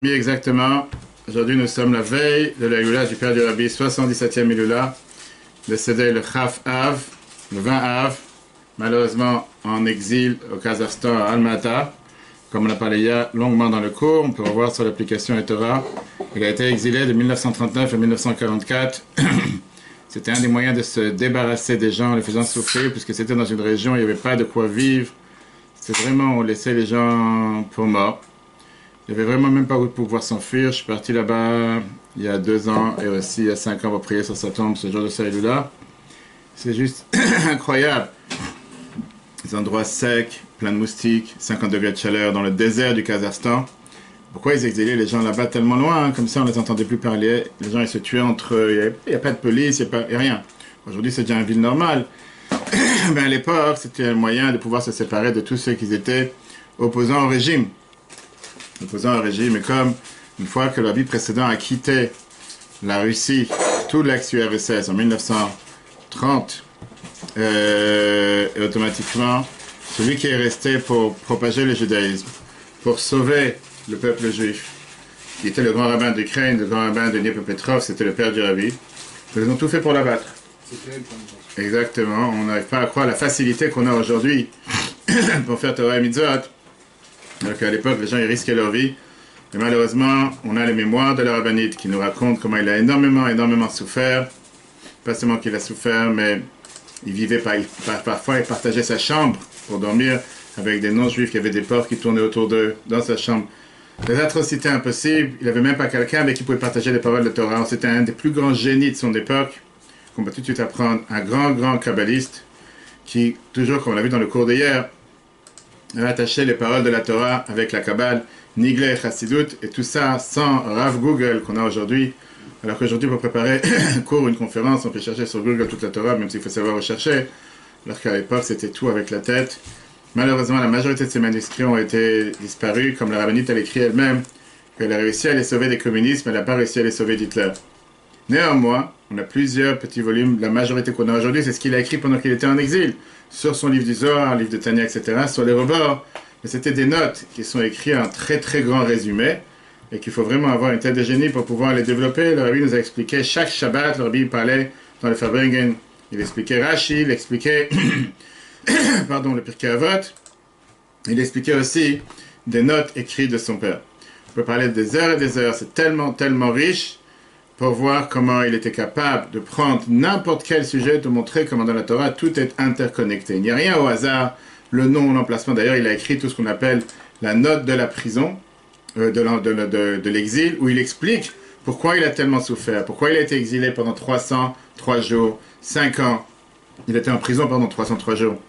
Oui, exactement. Aujourd'hui, nous sommes la veille de la Hila du père du Rabbi, 77e Hila, décédé le Chaf Av, le 20 Av, malheureusement en exil au Kazakhstan, à Almaty. Comme on a parlé hier longuement dans le cours, on peut revoir sur l'application Etora. Il a été exilé de 1939 à 1944. C'était un des moyens de se débarrasser des gens en les faisant souffrir, puisque c'était dans une région où il n'y avait pas de quoi vivre. C'est vraiment, on laissait les gens pour morts. Il n'y avait vraiment même pas où pouvoir s'enfuir. Je suis parti là-bas il y a 2 ans et aussi il y a 5 ans pour prier sur sa tombe ce jour de sa Hila. C'est juste incroyable. Des endroits secs, plein de moustiques, 50 degrés de chaleur dans le désert du Kazakhstan. Pourquoi ils exilaient les gens là-bas tellement loin, hein? Comme ça on ne les entendait plus parler. Les gens ils se tuaient entre eux. Il n'y a pas de police, il n'y a rien. Aujourd'hui c'est déjà une ville normale. Mais à l'époque c'était un moyen de pouvoir se séparer de tous ceux qui étaient opposants au régime. Opposant au régime, et comme une fois que le Rabbi précédent a quitté la Russie, tout l'ex-URSS en 1930, et automatiquement, celui qui est resté pour propager le judaïsme, pour sauver le peuple juif, qui était le grand rabbin d'Ukraine, le grand rabbin de Dniepr-Petrov, c'était le père du Rabbi, ils ont tout fait pour l'abattre. Exactement, on n'arrive pas à croire la facilité qu'on a aujourd'hui pour faire Torah et Mitzvot. Alors qu'à l'époque, les gens ils risquaient leur vie. Et malheureusement, on a les mémoires de la rabbinite qui nous racontent comment il a énormément souffert. Pas seulement qu'il a souffert, mais il vivait parfois, il partageait sa chambre pour dormir avec des non-juifs qui avaient des porcs qui tournaient autour d'eux dans sa chambre. Des atrocités impossibles. Il n'avait même pas quelqu'un avec qui il pouvait partager les paroles de Torah. C'était un des plus grands génies de son époque, qu'on va tout de suite apprendre. Un grand kabbaliste qui, toujours comme on l'a vu dans le cours d'hier, a attaché les paroles de la Torah avec la Kabbale, Nigle et Chassidut, et tout ça sans Rav Google qu'on a aujourd'hui. Alors qu'aujourd'hui, pour préparer un cours ou une conférence, on peut chercher sur Google toute la Torah, même s'il faut savoir rechercher. Alors qu'à l'époque, c'était tout avec la tête. Malheureusement, la majorité de ces manuscrits ont été disparus, comme la rabbinite a écrit elle-même, qu'elle a réussi à les sauver des communistes, mais elle n'a pas réussi à les sauver d'Hitler. Néanmoins, on a plusieurs petits volumes. La majorité qu'on a aujourd'hui, c'est ce qu'il a écrit pendant qu'il était en exil, sur son livre du Zohar, livre de Tania, etc., sur les rebords. Mais c'était des notes qui sont écrites en très grand résumé, et qu'il faut vraiment avoir une tête de génie pour pouvoir les développer. Le Rabbi nous a expliqué chaque Shabbat, le Rabbi parlait dans le Farbrengen, il expliquait Rashi, il expliquait le Pirkei Avot, il expliquait aussi des notes écrites de son père. On peut parler des heures et des heures, c'est tellement riche, pour voir comment il était capable de prendre n'importe quel sujet, de montrer comment dans la Torah tout est interconnecté. Il n'y a rien au hasard, le nom, l'emplacement. D'ailleurs, il a écrit tout ce qu'on appelle la note de la prison, de l'exil, où il explique pourquoi il a tellement souffert, pourquoi il a été exilé pendant 303 jours, 5 ans. Il était en prison pendant 303 jours.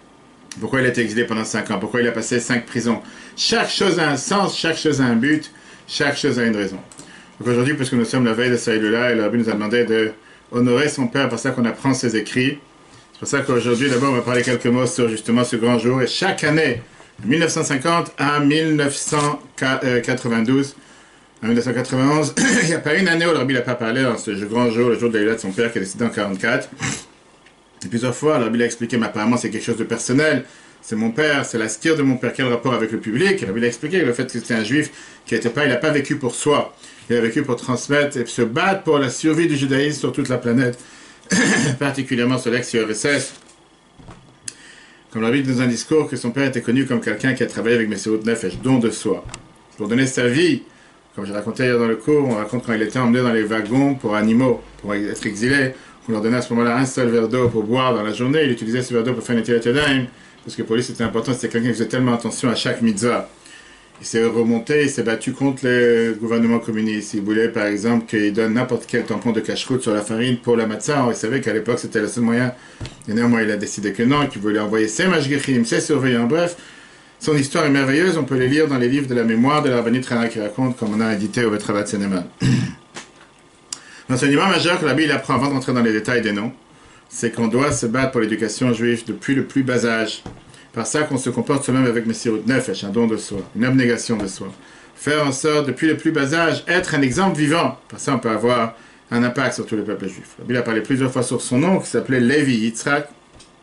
Pourquoi il a été exilé pendant 5 ans, pourquoi il a passé 5 prisons. Chaque chose a un sens, chaque chose a un but, chaque chose a une raison. Donc aujourd'hui, puisque nous sommes la veille de sa Hila, et le Rabbi nous a demandé d'honorer son père, pour ça qu'on apprend ses écrits. C'est pour ça qu'aujourd'hui, d'abord, on va parler quelques mots sur justement ce grand jour. Et chaque année, de 1950 à 1992, à 1991, il n'y a pas une année où le Rabbi n'a pas parlé dans ce grand jour, le jour de la Hila de son père qui est décédé en 1944. Et plusieurs fois, le Rabbi a expliqué, mais apparemment c'est quelque chose de personnel. C'est mon père, c'est la stire de mon père. Quel rapport avec le public? Le Rabbi a expliqué le fait que c'était un juif qui n'était pas, il n'a pas vécu pour soi. Il a vécu pour transmettre et se battre pour la survie du judaïsme sur toute la planète, particulièrement sur l'ex-URSS. Comme le Rabbi dit dans un discours que son père était connu comme quelqu'un qui a travaillé avec Messirut Nefesh, don de soi, pour donner sa vie. Comme j'ai raconté hier dans le cours, on raconte quand il était emmené dans les wagons pour animaux, pour être exilé, on leur donnait à ce moment-là un seul verre d'eau pour boire dans la journée. Il utilisait ce verre d'eau pour faire une Yadayim, parce que pour lui c'était important, c'était quelqu'un qui faisait tellement attention à chaque mitzvah. Il s'est remonté, il s'est battu contre le gouvernement communiste. Il voulait, par exemple, qu'il donne n'importe quel tampon de cache-croûte sur la farine pour la matzah. Il savait qu'à l'époque, c'était le seul moyen. Et néanmoins, il a décidé que non, qu'il voulait envoyer ses mashgichim, ses surveillants. Bref, son histoire est merveilleuse. On peut les lire dans les livres de la mémoire de la rabbinite Rana qui raconte, comme on a édité au Betravat Seneman. L'enseignement majeur que la Bible apprend avant d'entrer dans les détails des noms, c'est qu'on doit se battre pour l'éducation juive depuis le plus bas âge. Par ça qu'on se comporte soi-même avec Messirut Nefesh, un don de soi, une abnégation de soi. Faire en sorte, depuis le plus bas âge, être un exemple vivant. Par ça, on peut avoir un impact sur tout le peuple juif. La Bible a parlé plusieurs fois sur son nom, qui s'appelait Lévi Yitzhak.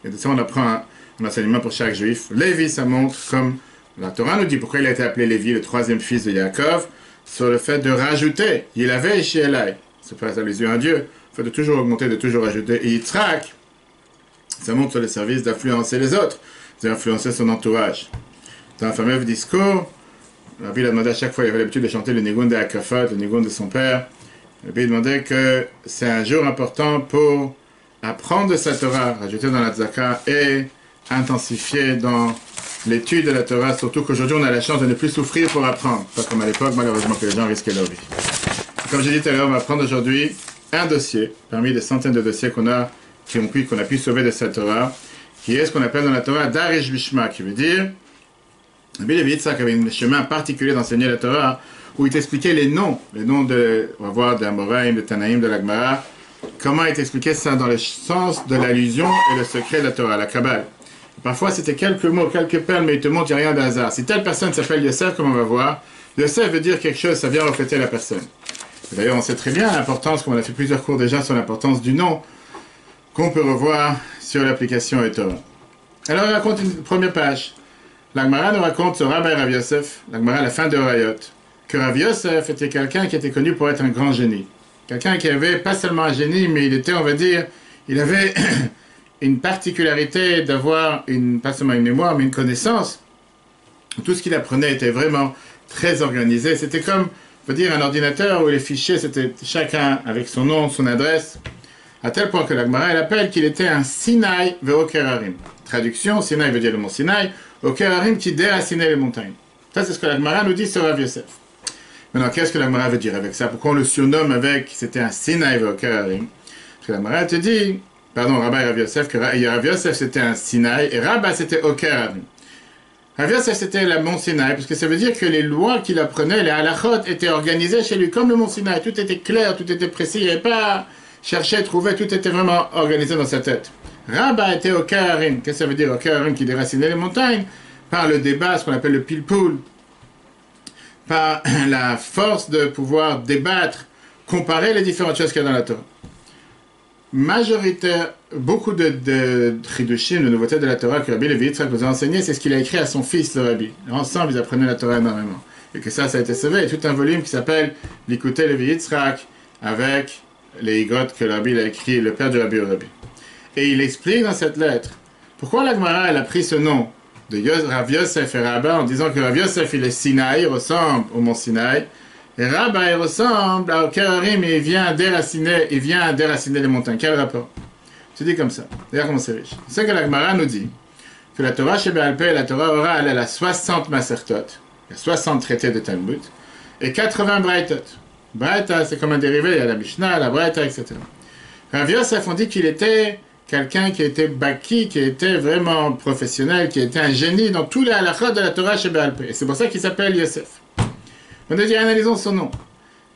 Et de ça, on apprend un enseignement pour chaque juif. Lévi, ça montre comme la Torah nous dit pourquoi il a été appelé Lévi, le troisième fils de Yaakov. sur le fait de rajouter. Il avait chez Elai. Ça fait allusion à Dieu. Le fait de toujours augmenter, de toujours rajouter. Et Yitzhak, ça montre sur le service d'influencer les autres, d'influencer son entourage. Dans un fameux discours, Rabbi a demandé à chaque fois, il avait l'habitude de chanter le Nigun de Akafat, le Nigun de son père. Rabbi demandait que c'est un jour important pour apprendre sa Torah, rajouter dans la Tzaka et intensifier dans l'étude de la Torah, surtout qu'aujourd'hui on a la chance de ne plus souffrir pour apprendre, pas comme à l'époque malheureusement que les gens risquaient leur vie. Comme j'ai dit tout à l'heure, on va prendre aujourd'hui un dossier, parmi des centaines de dossiers qu'on a pu sauver de cette Torah, qui est ce qu'on appelle dans la Torah Darish Bishma, qui veut dire, Rabbi Levi Yitzhak avait un chemin particulier d'enseigner la Torah, où il t'expliquait les noms de, on va voir, d'Amoraïm, de Tanaïm, de l'Agmara, comment il t'expliquait ça dans le sens de l'allusion et le secret de la Torah, la Kabbale. Parfois c'était quelques mots, quelques perles, mais il te montre qu'il n'y a rien de hasard. Si telle personne s'appelle Yosef, comme on va voir, Yosef veut dire quelque chose, ça vient refléter la personne. D'ailleurs, on sait très bien l'importance, comme on a fait plusieurs cours déjà sur l'importance du nom, qu'on peut revoir sur l'application Torah. Alors, on raconte une première page. L'Agmara nous raconte sur Rabbi Rav Yosef, l'Agmara à la fin de Horayot, que Rav Yosef était quelqu'un qui était connu pour être un grand génie. Quelqu'un qui avait pas seulement un génie, mais il était, on va dire, il avait une particularité d'avoir pas seulement une mémoire, mais une connaissance. Tout ce qu'il apprenait était vraiment très organisé. C'était comme, on peut dire, un ordinateur où les fichiers, c'était chacun avec son nom, son adresse, à tel point que l'Agmara, elle appelle qu'il était un Sinaï ve'okerarim. Traduction, Sinaï veut dire le mont Sinaï, okerarim qui déracinait les montagnes. Ça, c'est ce que l'Agmara nous dit sur Rav Yosef. Maintenant, qu'est-ce que l'Agmara veut dire avec ça? Pourquoi on le surnomme avec, c'était un Sinaï ve'okerarim? Parce que l'Agmara te dit, pardon, Rabbi Rav Yosef, que Rav Yosef c'était un Sinaï, et Rabba c'était okerarim. Rav Yosef c'était le mont Sinaï, parce que ça veut dire que les lois qu'il apprenait, les halachot, étaient organisées chez lui comme le mont Sinaï. Tout était clair, tout était précis, il n'y avait pas chercher, trouver, tout était vraiment organisé dans sa tête. Rabba était okerarim. Qu'est-ce que ça veut dire okerarim qui déracinait les montagnes? Par le débat, ce qu'on appelle le pilpoul, par la force de pouvoir débattre, comparer les différentes choses qu'il y a dans la Torah. Majoritaire, beaucoup de chidushim, de nouveautés de la Torah que Rabbi Levi Yitzhak nous a enseigné, c'est ce qu'il a écrit à son fils, le Rabbi. Ensemble, ils apprenaient la Torah énormément. Et que ça a été sauvé. Il y a tout un volume qui s'appelle L'écouter Levi Yitzhak, avec les igotes que le Rabbi a écrit, le père du Rabbi au Rabbi. Et il explique dans cette lettre pourquoi la Gemara elle a pris ce nom de Rav Yosef et Rabba en disant que Rav Yosef il est Sinaï, il ressemble au mont Sinaï, et Rabba il ressemble à Okerarim et il vient déraciner les montagnes. Quel rapport? C'est dit comme ça. D'ailleurs, comment c'est riche. C'est que la Gemara nous dit que la Torah chez Baal Peh, la Torah orale, elle a 60 masertot, il y a 60 traités de Talmud, et 80 braïtot. Braïta, c'est comme un dérivé, il y a la Mishnah, la Braïta, etc. Rav Yosef, on dit qu'il était quelqu'un qui était baki, qui était vraiment professionnel, qui était un génie dans tous les halachot de la Torah chez Baal Peh. Et c'est pour ça qu'il s'appelle Yosef. On a dit, analysons son nom.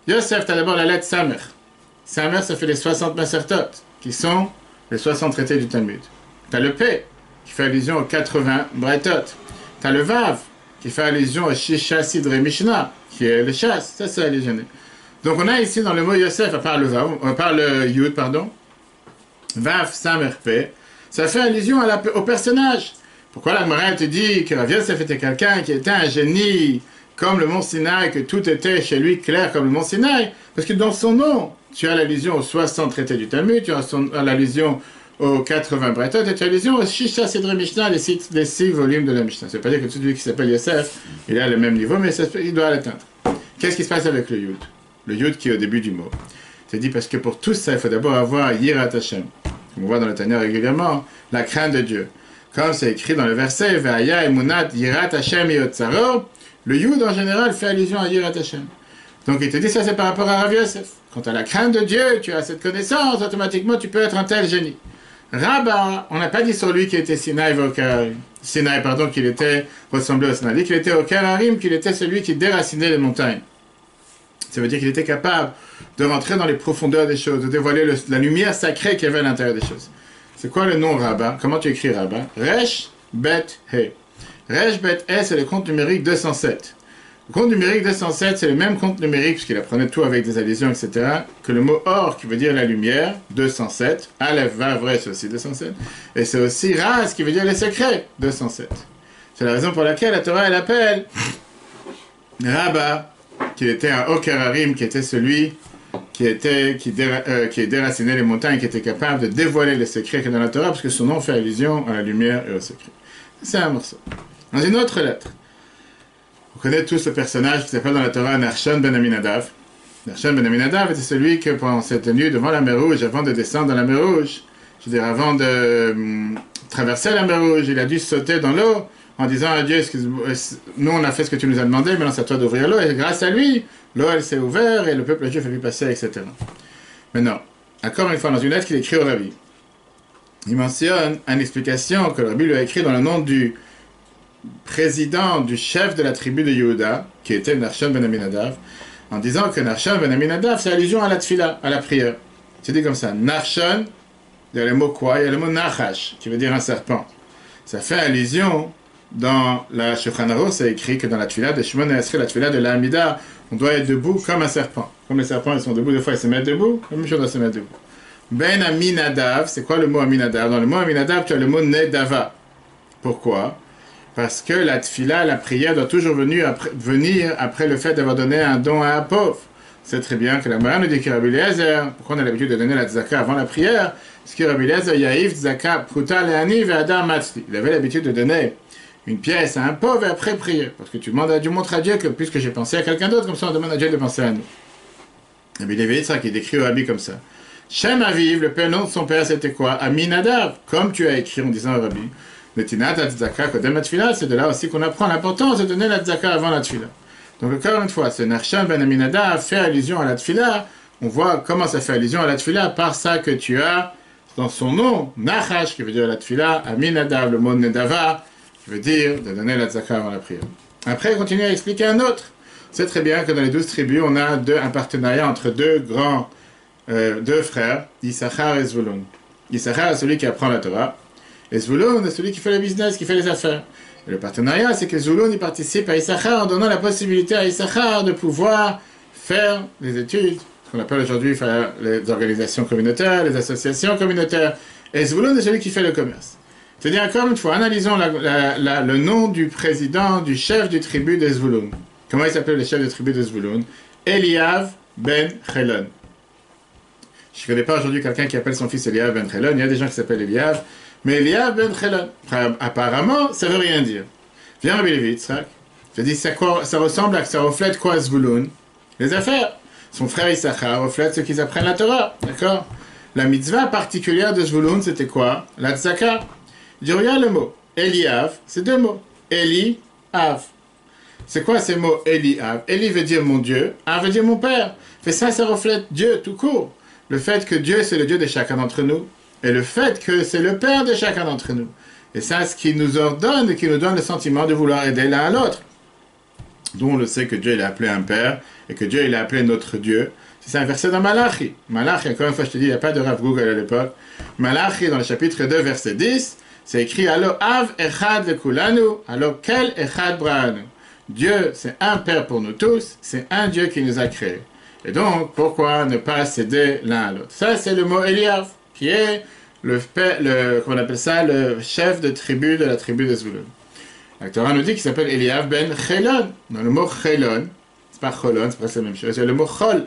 Yosef, tu as d'abord la lettre Samer. Samer, ça fait les 60 masertot, qui sont les 60 traités du Talmud. Tu as le P, qui fait allusion aux 80 braïtot. Tu as le Vav, qui fait allusion au Shisha Sidre Mishnah, qui est le chasse. Ça, c'est allusionné. Donc on a ici dans le mot Yosef, à part le Vav, par le Yud, pardon, Vav, Samer, P, ça fait allusion au personnage. Pourquoi la Gemara te dit que Rav Yosef était quelqu'un qui était un génie, comme le mont Sinaï, que tout était chez lui clair comme le mont Sinaï? Parce que dans son nom, tu as l'allusion aux 60 traités du Talmud, tu as l'allusion aux 80 braïtot, et tu as l'allusion aux Shisha Sidre Mishnah, les 6 volumes de la Mishnah. Ça ne veut pas dire que celui qui s'appelle Yosef, il a le même niveau, mais il doit l'atteindre. Qu'est-ce qui se passe avec le Yud? Le Yud qui est au début du mot. C'est dit parce que pour tout ça, il faut d'abord avoir Yirat Hashem. Comme on voit dans le Tanya régulièrement, la crainte de Dieu. Comme c'est écrit dans le verset, Ve'aya emunat Yirat Hashem yotzaro, le Yud en général fait allusion à Yirat Hashem. Donc il te dit ça, c'est par rapport à Rav Yosef. Quand tu as la crainte de Dieu, tu as cette connaissance, automatiquement tu peux être un tel génie. Rabba, on n'a pas dit sur lui qu'il était Sinaï, pardon, qu'il était ressemblé au Sinaï, qu'il était Okerarim, qu'il était celui qui déracinait les montagnes. Ça veut dire qu'il était capable de rentrer dans les profondeurs des choses, de dévoiler la lumière sacrée qu'il y avait à l'intérieur des choses. C'est quoi le nom Rabba? Comment tu écris Rabba? Resh Bet He. Resh Bet He, c'est le compte numérique 207. Le compte numérique 207, c'est le même compte numérique, puisqu'il apprenait tout avec des allusions, etc., que le mot or, qui veut dire la lumière, 207. Aleph, Vav, vrai, c'est aussi 207. Et c'est aussi Raz, qui veut dire les secrets, 207. C'est la raison pour laquelle la Torah, elle appelle Rabba qu'il était un Okerarim, qui était celui qui déracinait les montagnes, qui était capable de dévoiler les secrets qu'il y a dans la Torah, parce que son nom fait allusion à la lumière et au secret. C'est un morceau. Dans une autre lettre, vous connaissez tous le personnage qui s'appelle dans la Torah Nachshon ben Aminadav. Nachshon ben Aminadav était celui que, pendant s'est tenu devant la mer Rouge, avant de descendre dans la mer Rouge, je veux dire, avant de traverser la mer Rouge, il a dû sauter dans l'eau en disant à Dieu, nous on a fait ce que tu nous as demandé, maintenant c'est à toi d'ouvrir l'eau, et grâce à lui, l'eau elle s'est ouverte et le peuple juif a pu passer, etc. Maintenant, encore une fois, dans une lettre qu'il écrit au Rabbi, il mentionne une explication que le Rabbi lui a écrit dans le nom du président, du chef de la tribu de Yehuda, qui était Nachshon ben Aminadav, en disant que Nachshon ben Aminadav, c'est allusion à la tfila, à la prière. C'est dit comme ça, Nachshon, il y a le mot quoi? Il y a le mot Nachash, qui veut dire un serpent. Ça fait allusion, dans la Shulchan Aruch, c'est écrit que dans la tfila de Shemona Esrei, la tfila de l'Amida, on doit être debout comme un serpent. Comme les serpents, ils sont debout, des fois ils se mettent debout, la même chose, on doit se mettre debout. Ben Aminadav, c'est quoi le mot Aminadav? Dans le mot Aminadav, tu as le mot Nedava. Pourquoi? Parce que la tfila, la prière, doit toujours venir après le fait d'avoir donné un don à un pauvre. C'est très bien que la Gemara nous dit que Rabbi Eliezer, pourquoi on a l'habitude de donner la tzaka avant la prière? Parce que Rabbi Eliezer, Yaïf tzaka pruta le'ani ve'adam matzli. Il avait l'habitude de donner une pièce à un pauvre et après prier. Parce que tu montres à Dieu que puisque j'ai pensé à quelqu'un d'autre, comme ça on demande à Dieu de penser à nous. Rabbi Eliezer qui décrit au Rabbi comme ça. Shem Aviv, le prénom de son père, c'était quoi? Aminadav, comme tu as écrit en disant au Rabbi. Netinat tzaka kodem tfila, c'est de là aussi qu'on apprend l'importance de donner la tzaka avant la tfila. Donc encore une fois, ce Nachshon ben Aminadav fait allusion à la tfila. On voit comment ça fait allusion à la tfila par ça que tu as dans son nom, Nachash, qui veut dire la tfila, Aminadav, le mot Nedava, qui veut dire de donner la tzaka avant la prière. Après, il continue à expliquer un autre. C'est très bien que dans les 12 tribus, on a un partenariat entre deux frères, Issachar et Zvulun. Issachar est celui qui apprend la Torah, et Zvulun est celui qui fait le business, qui fait les affaires. Et le partenariat, c'est que Zvulun il participe à Issachar en donnant la possibilité à Issachar de pouvoir faire les études, ce qu'on appelle aujourd'hui faire les organisations communautaires, les associations communautaires. Et Zvulun est celui qui fait le commerce. C'est-à-dire, encore une fois, analysons le nom du président, du chef du tribu de Zvulun. Comment il s'appelle le chef de tribu de Zvulun? Eliav ben Chelon. Je ne connais pas aujourd'hui quelqu'un qui appelle son fils Eliav ben Chelon. Il y a des gens qui s'appellent Eliav. Mais Eliav ben Chelon, apparemment, ça ne veut rien dire. Viens Rabbi Levi Yitzhak. Je dis, ça ressemble à, ça reflète quoi Zvulun? Les affaires. Son frère Issachar reflète ce qu'ils apprennent la Torah. D'accord? La mitzvah particulière de Zvulun, c'était quoi? La tzaka. Je dis, regarde le mot. Eliav, c'est deux mots. Eli, Av. C'est quoi ces mots Eli, Av? Eli veut dire mon Dieu, Av veut dire mon Père. Mais ça reflète Dieu tout court. Le fait que Dieu, c'est le Dieu de chacun d'entre nous. Et le fait que c'est le Père de chacun d'entre nous. Et ça, ce qui nous ordonne et qui nous donne le sentiment de vouloir aider l'un à l'autre. D'où on le sait que Dieu, il a appelé un Père et que Dieu, il a appelé notre Dieu. C'est un verset dans Malachi. Malachi, encore une fois, je te dis, il n'y a pas de Rav Google à l'époque. Malachi, dans le chapitre 2, verset 10, c'est écrit « Allo Av Echad Lekulanu, Allo Kel Echad Brahanu ». Dieu, c'est un Père pour nous tous, c'est un Dieu qui nous a créés. Et donc, pourquoi ne pas s'aider l'un à l'autre? Ça, c'est le mot Eliav, qui est comment on appelle ça, le chef de tribu de la tribu de Zvulun. La Torah nous dit qu'il s'appelle Eliav ben Chelon. Dans le mot Chelon, c'est pas Cholon, c'est presque la même chose, c'est le mot Chol.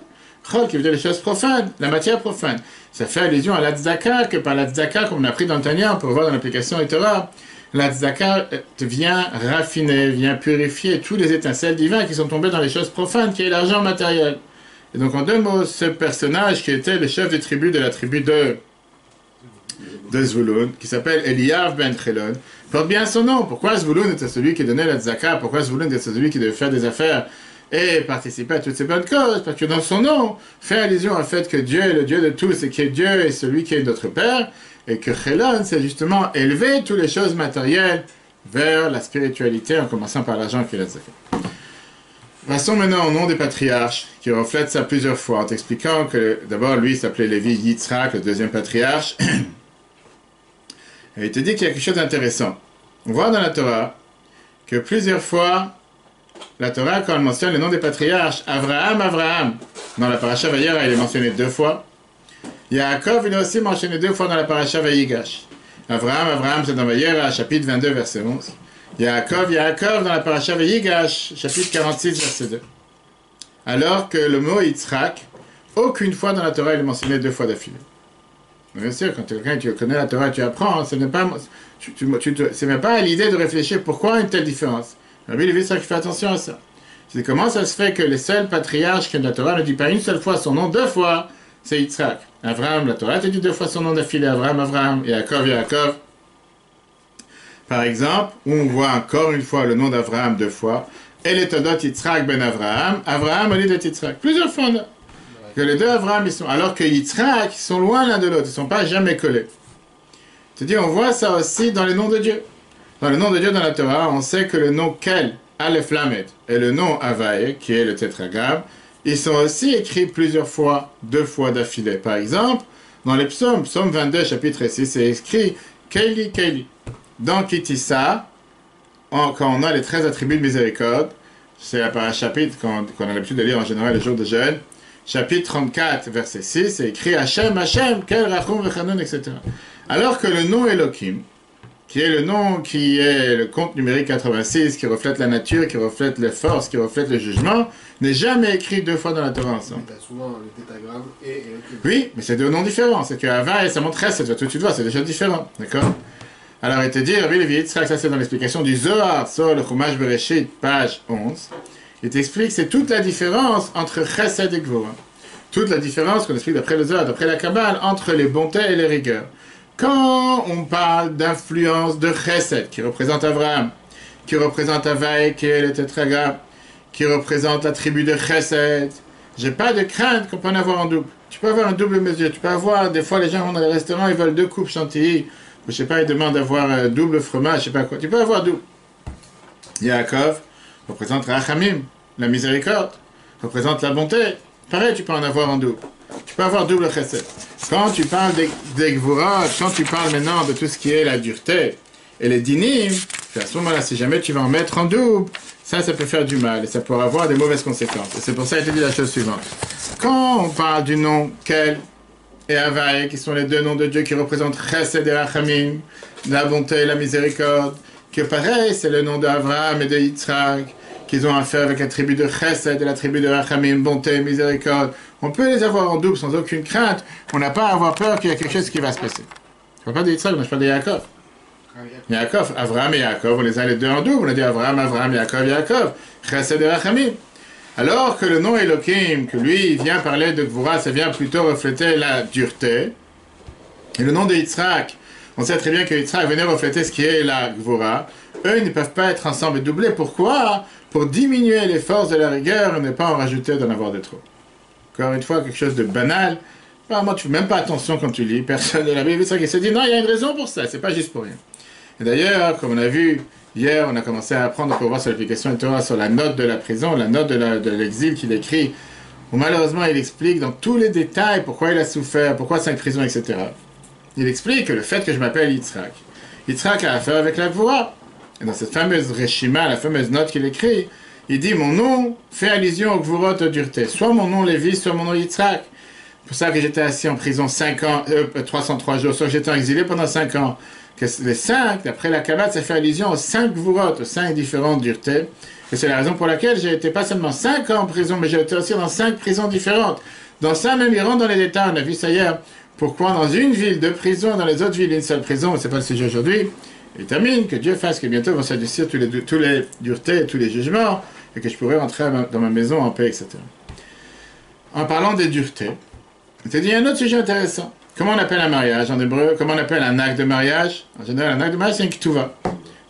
Chol qui veut dire les choses profanes, la matière profane. Ça fait allusion à la tzaka, que par la tzaka, comme on a appris dans le Tanya, on peut voir dans l'application du Torah, la tzaka vient raffiner, vient purifier tous les étincelles divines qui sont tombées dans les choses profanes, qui est l'argent matériel. Et donc en deux mots, ce personnage qui était le chef de tribu de la tribu de Zvulun, qui s'appelle Eliav ben Chelon, porte bien son nom. Pourquoi Zvulun était celui qui donnait la tzaka? Pourquoi Zvulun était celui qui devait faire des affaires et participer à toutes ces bonnes causes? Parce que dans son nom, fait allusion au fait que Dieu est le Dieu de tous et que Dieu est celui qui est notre Père, et que Chelon, c'est justement élever toutes les choses matérielles vers la spiritualité, en commençant par l'argent qui est la tzaka. Passons maintenant au nom des patriarches, qui reflète ça plusieurs fois, en t'expliquant que d'abord, lui, il s'appelait Lévi Yitzhak, le deuxième patriarche. Et il te dit qu'il y a quelque chose d'intéressant. On voit dans la Torah que plusieurs fois, la Torah, quand elle mentionne le nom des patriarches, Avraham, dans la paracha Vayera, il est mentionné 2 fois. Yaakov, il est aussi mentionné 2 fois dans la paracha Vayigash. Avraham, c'est dans Vayera, chapitre 22, verset 11. Yaakov, dans la paracha Vayigash, chapitre 46, verset 2. alors que le mot Yitzhak, aucune fois dans la Torah, il est mentionné 2 fois d'affilée. Bien sûr, quand tu connais la Torah, tu apprends, ce n'est pas, c'est même pas à l'idée de réfléchir pourquoi une telle différence. Rabbi Levi Yitzhak fait attention à ça. C'est comment ça se fait que les seuls patriarches que la Torah ne dit pas une seule fois son nom 2 fois, c'est Yitzhak. Abraham, la Torah te dit 2 fois son nom d'affilée, Abraham, Yaakov. Par exemple, où on voit encore une fois le nom d'Abraham 2 fois, et les Todot Yitzhak ben Abraham au lieu de Yitzhak. Plusieurs fois, que les 2 Abraham, ils sont, alors que Yitzhak, ils sont loin l'un de l'autre, ils ne sont pas jamais collés. C'est-à-dire, on voit ça aussi dans les noms de Dieu. Dans le nom de Dieu dans la Torah, on sait que le nom Kel, Aleph Lamed, et le nom Havaï, qui est le tétragramme, ils sont aussi écrits plusieurs fois, 2 fois d'affilée. Par exemple, dans les psaumes, psaume 22, chapitre 6, c'est écrit Keili, Keili. Dans Kitissa, quand on a les 13 attributs de miséricorde, c'est un chapitre qu'on a l'habitude de lire en général les jours de jeûne, chapitre 34, verset 6, c'est écrit Hachem, Hachem, Kel, Rachum, Vechanun, etc. Alors que le nom Elohim, qui est le nom qui est le compte numérique 86, qui reflète la nature, qui reflète les forces, qui reflète le jugement, n'est jamais écrit 2 fois dans la Torah ensemble. Tu as souvent le tétragramme et oui, mais c'est 2 noms différents. C'est que Havaï, ça montre Chesed, tout de suite voir, c'est déjà différent. D'accord? Alors, il te dit, Rabbi Levi Yitzhak, ça c'est dans l'explication du Zohar, sur le Chumash Bereshit, page 11. Il t'explique, c'est toute la différence entre Chesed et Gvura. Toute la différence qu'on explique d'après le Zohar, d'après la Kabbale, entre les bontés et les rigueurs. Quand on parle d'influence de Chesed, qui représente Abraham, qui représente Havaï, qui est le tétragramme, qui représente la tribu de Chesed, j'ai pas de crainte qu'on peut en avoir en double. Tu peux avoir un double mesure. Tu peux avoir, des fois, les gens vont dans les restaurants, ils veulent 2 coupes chantilly. Je sais pas, ils demandent d'avoir un double fromage, je sais pas quoi. Tu peux avoir double. Yaakov représente Rachamim, la miséricorde, représente la bonté. Pareil, tu peux en avoir en double. Tu peux avoir double chesed. Quand tu parles des gvurot, quand tu parles maintenant de tout ce qui est la dureté et les dinim, à ce moment-là, si jamais tu vas en mettre en double, ça peut faire du mal et ça pourra avoir des mauvaises conséquences. Et c'est pour ça qu'il te dit la chose suivante. Quand on parle du nom Kel et Havaï, qui sont les 2 noms de Dieu qui représentent Chesed et Rachamim, la bonté et la miséricorde, que pareil, c'est le nom d'Abraham et de Yitzhak, qu'ils ont affaire avec la tribu de Chesed et la tribu de Rachamim, bonté et miséricorde. On peut les avoir en double sans aucune crainte. On n'a pas à avoir peur qu'il y a quelque chose qui va se passer. Je ne parle pas de Yitzhak, mais je parle de Yaakov. Yaakov, Abraham et Yaakov, on les a les 2 en double. On a dit Abraham, Yaakov, Chesed et Rachamim. Alors que le nom Elohim, que lui, il vient parler de Gvura, ça vient plutôt refléter la dureté. Et le nom de Yitzhak, on sait très bien que Yitzhak venait refléter ce qui est la Gvura. Eux, ils ne peuvent pas être ensemble et doublés. Pourquoi? Pour diminuer les forces de la rigueur et ne pas en rajouter d'en avoir de trop. Encore une fois, quelque chose de banal. Moi, tu ne fais même pas attention quand tu lis. Personne de la Bible qui se dit non, il y a une raison pour ça, c'est pas juste pour rien. Et d'ailleurs, comme on a vu hier, on a commencé à apprendre pour voir sur l'application de Torah, sur la note de la prison, la note de l'exil qu'il écrit, où malheureusement il explique dans tous les détails pourquoi il a souffert, pourquoi 5 prisons, etc. Il explique que le fait que je m'appelle Yitzhak, Yitzhak a affaire avec la Gvura. Et dans cette fameuse Reshima, la fameuse note qu'il écrit, il dit mon nom fait allusion au Gvurot de dureté. Soit mon nom Lévi, soit mon nom Yitzhak. C'est pour ça que j'étais assis en prison 303 jours, soit que j'étais exilé pendant 5 ans. Que les 5, d'après la Kabbalah, ça fait allusion aux 5 Gvurot, aux 5 différentes duretés. Et c'est la raison pour laquelle j'ai été pas seulement 5 ans en prison, mais j'ai été aussi dans 5 prisons différentes. Dans ça même, il rentre dans les détails, on a vu ça hier. Pourquoi dans une ville 2 prisons, dans les autres villes une seule prison, c'est pas le sujet aujourd'hui. Il termine, que Dieu fasse que bientôt vont s'adoucir tous les duretés et tous les jugements, et que je pourrai rentrer dans ma maison en paix, etc. En parlant des duretés, il te dit un autre sujet intéressant. Comment on appelle un mariage en hébreu? Comment on appelle un acte de mariage? En général, un acte de mariage, c'est un ketouva.